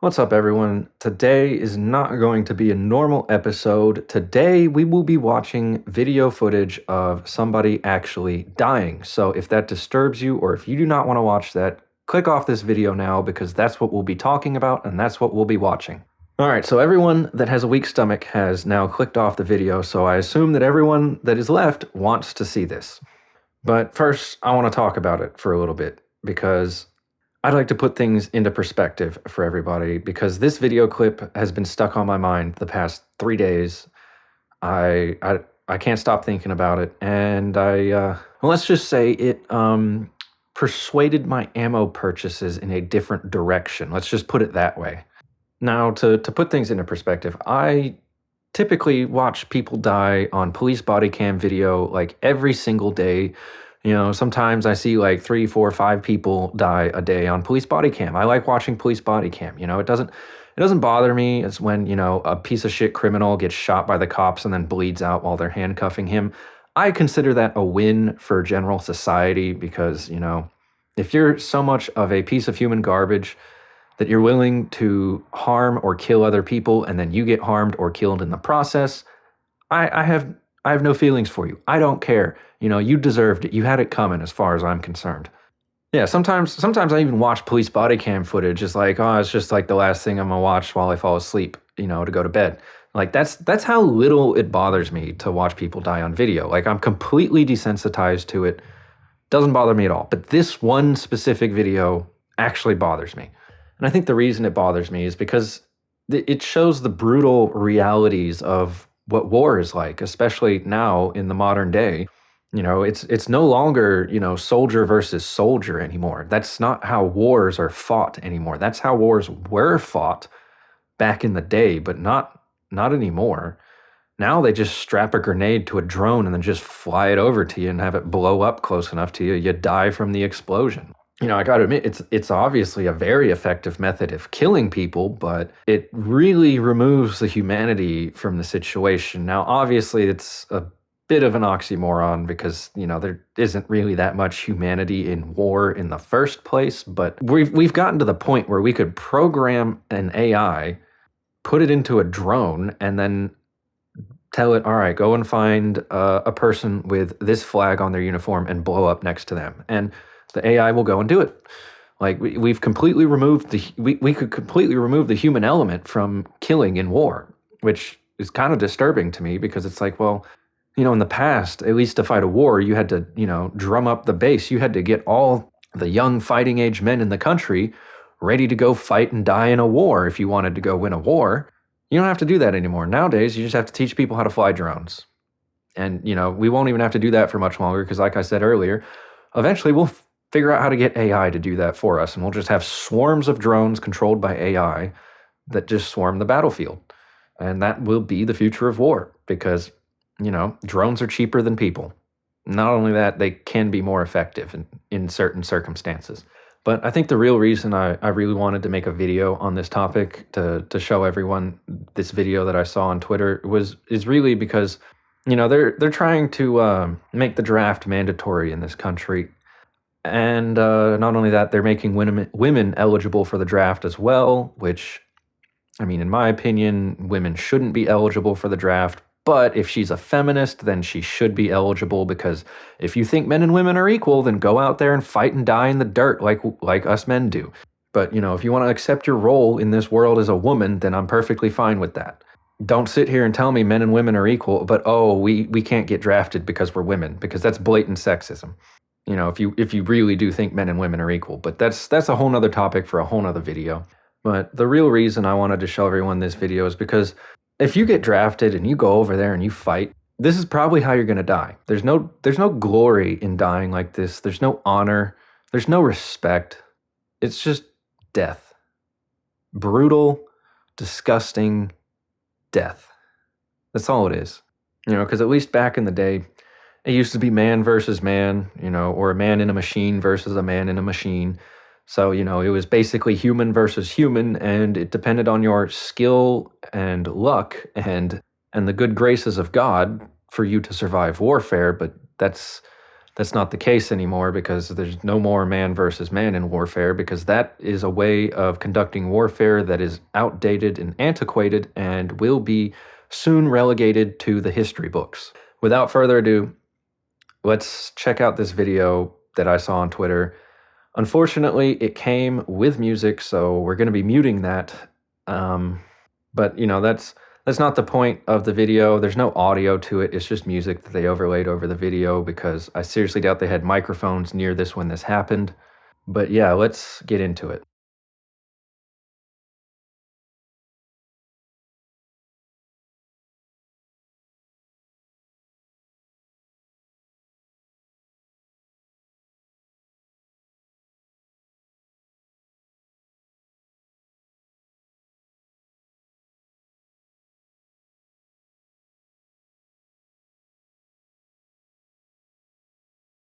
What's up, everyone? Today is not going to be a normal episode. Today, we will be watching video footage of somebody actually dying. So, if that disturbs you or if you do not want to watch that, click off this video now because that's what we'll be talking about and that's what we'll be watching. All right, so everyone that has a weak stomach has now clicked off the video, so I assume that everyone that is left wants to see this. But first, I want to talk about it for a little bit because I'd like to put things into perspective for everybody because this video clip has been stuck on my mind the past 3 days. I can't stop thinking about it, and well, let's just say it persuaded my ammo purchases in a different direction. Let's just put it that way. Now, to put things into perspective, I typically watch people die on police body cam video like every single day. You know, sometimes I see like 3, 4, 5 people die a day on police body cam. I like watching police body cam. You know, it doesn't bother me as when, a piece of shit criminal gets shot by the cops and then bleeds out while they're handcuffing him. I consider that a win for general society because, if you're so much of a piece of human garbage that you're willing to harm or kill other people and then you get harmed or killed in the process, I have no feelings for you. I don't care. You deserved it. You had it coming as far as I'm concerned. Yeah, sometimes I even watch police body cam footage. It's like, oh, it's just like the last thing I'm gonna watch while I fall asleep, to go to bed. Like that's how little it bothers me to watch people die on video. Like I'm completely desensitized to it. Doesn't bother me at all. But this one specific video actually bothers me. And I think the reason it bothers me is because it shows the brutal realities of what war is like, especially now in the modern day. It's no longer, soldier versus soldier anymore. That's not how wars are fought anymore. That's how wars were fought back in the day, but not anymore. Now they just strap a grenade to a drone and then just fly it over to you and have it blow up close enough to you. You die from the explosion. I got to admit, it's obviously a very effective method of killing people, but it really removes the humanity from the situation. Now, obviously, it's a bit of an oxymoron because, there isn't really that much humanity in war in the first place, but we've gotten to the point where we could program an AI, put it into a drone, and then tell it, all right, go and find a person with this flag on their uniform and blow up next to them. And the AI will go and do it. Like we've completely removed we could completely remove the human element from killing in war, which is kind of disturbing to me because it's like, well, in the past, at least to fight a war, you had to, drum up the base. You had to get all the young fighting age men in the country ready to go fight and die in a war if you wanted to go win a war. You don't have to do that anymore. Nowadays, you just have to teach people how to fly drones. And, we won't even have to do that for much longer because like I said earlier, eventually we'll figure out how to get AI to do that for us. And we'll just have swarms of drones controlled by AI that just swarm the battlefield. And that will be the future of war because, drones are cheaper than people. Not only that, they can be more effective in certain circumstances. But I think the real reason I really wanted to make a video on this topic to show everyone this video that I saw on Twitter is really because, they're trying to make the draft mandatory in this country. And not only that, they're making women eligible for the draft as well, which, in my opinion, women shouldn't be eligible for the draft. But if she's a feminist, then she should be eligible because if you think men and women are equal, then go out there and fight and die in the dirt like us men do. But, if you want to accept your role in this world as a woman, then I'm perfectly fine with that. Don't sit here and tell me men and women are equal, but, we can't get drafted because we're women, because that's blatant sexism. If you really do think men and women are equal. But that's a whole nother topic for a whole nother video. But the real reason I wanted to show everyone this video is because if you get drafted and you go over there and you fight, this is probably how you're going to die. There's no glory in dying like this. There's no honor. There's no respect. It's just death. Brutal, disgusting death. That's all it is. Because at least back in the day, it used to be man versus man, or a man in a machine versus a man in a machine. So, it was basically human versus human, and it depended on your skill and luck and the good graces of God for you to survive warfare. But that's that's not the case anymore, because there's no more man versus man in warfare, because that is a way of conducting warfare that is outdated and antiquated and will be soon relegated to the history books. Without further ado, let's check out this video that I saw on Twitter. Unfortunately, it came with music, so we're going to be muting that. But, you know, that's not the point of the video. There's no audio to it. It's just music that they overlaid over the video, because I seriously doubt they had microphones near this when this happened. But yeah, let's get into it.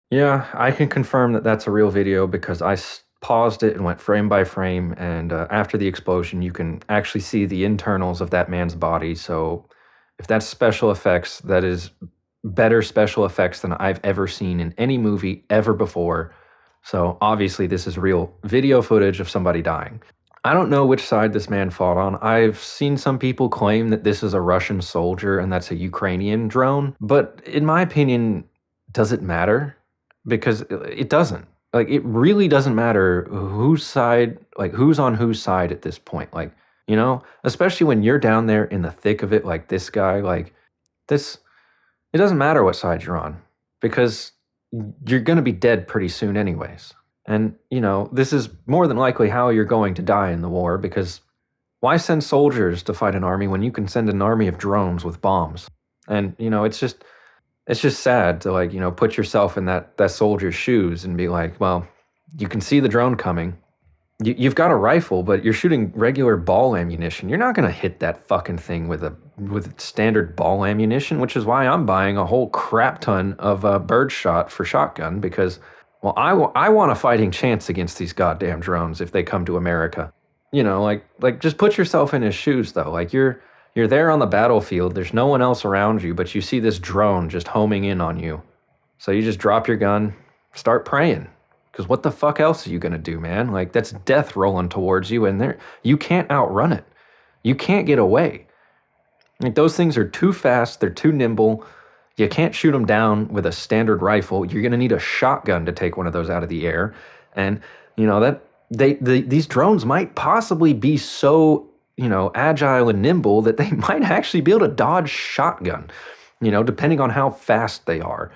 Yeah, I can confirm that that's a real video, because I paused it and went frame by frame, and after the explosion, you can actually see the internals of that man's body. So if that's special effects, that is better special effects than I've ever seen in any movie ever before. So obviously this is real video footage of somebody dying. I don't know which side this man fought on. I've seen some people claim that this is a Russian soldier and that's a Ukrainian drone, but in my opinion, does it matter? Because it doesn't. Like, it really doesn't matter whose side, like, who's on whose side at this point. Like, you know, especially when you're down there in the thick of it, like this guy, like this, it doesn't matter what side you're on, because you're going to be dead pretty soon anyways. And, you know, this is more than likely how you're going to die in the war, because why send soldiers to fight an army when you can send an army of drones with bombs? And, you know, it's just sad to, like, you know, put yourself in that soldier's shoes and be like, well, you can see the drone coming. You've got a rifle, but you're shooting regular ball ammunition. You're not going to hit that fucking thing with standard ball ammunition, which is why I'm buying a whole crap ton of birdshot for shotgun, because, well, I want a fighting chance against these goddamn drones if they come to America. You know, like just put yourself in his shoes, though. Like, you're there on the battlefield, there's no one else around you, but you see this drone just homing in on you. So you just drop your gun, start praying. Because what the fuck else are you gonna do, man? Like, that's death rolling towards you, and you can't outrun it. You can't get away. Like, those things are too fast, they're too nimble. You can't shoot them down with a standard rifle. You're gonna need a shotgun to take one of those out of the air. And, you know, that these drones might possibly be so, you know, agile and nimble that they might actually be able to dodge shotgun, you know, depending on how fast they are.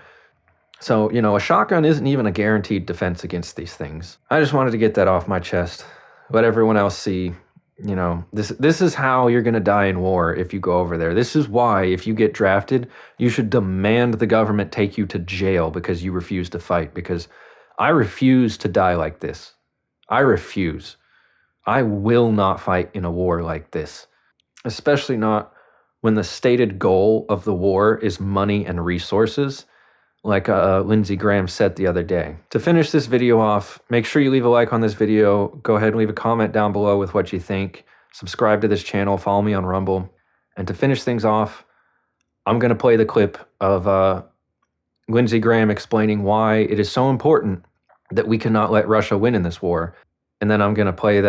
So, you know, a shotgun isn't even a guaranteed defense against these things. I just wanted to get that off my chest. Let everyone else see, you know, this is how you're going to die in war if you go over there. This is why, if you get drafted, you should demand the government take you to jail because you refuse to fight. Because I refuse to die like this. I refuse. I will not fight in a war like this, especially not when the stated goal of the war is money and resources, like Lindsey Graham said the other day. To finish this video off, make sure you leave a like on this video. Go ahead and leave a comment down below with what you think. Subscribe to this channel, follow me on Rumble. And to finish things off, I'm going to play the clip of Lindsey Graham explaining why it is so important that we cannot let Russia win in this war. And then I'm going to play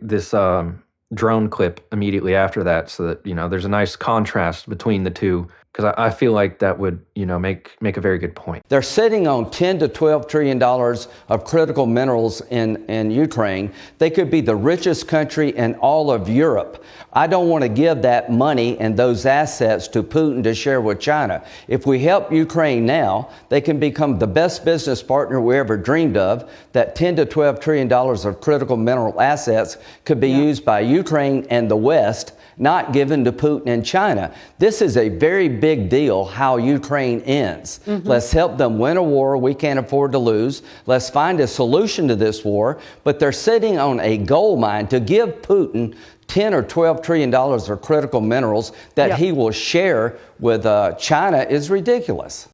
this drone clip immediately after that, so that, you know, there's a nice contrast between the two, because I feel like that would, you know, make a very good point. They're sitting on 10 to 12 trillion dollars of critical minerals in Ukraine. They could be the richest country in all of Europe. I don't want to give that money and those assets to Putin to share with China. If we help Ukraine now, they can become the best business partner we ever dreamed of. That 10 to 12 trillion dollars of critical mineral assets could be used by Ukraine and the West, not given to Putin and China. This is a very big deal how Ukraine ends. Let's help them win a war we can't afford to lose. Let's find a solution to this war. But they're sitting on a gold mine. To give Putin 10 or 12 trillion dollars of critical minerals that he will share with China is ridiculous.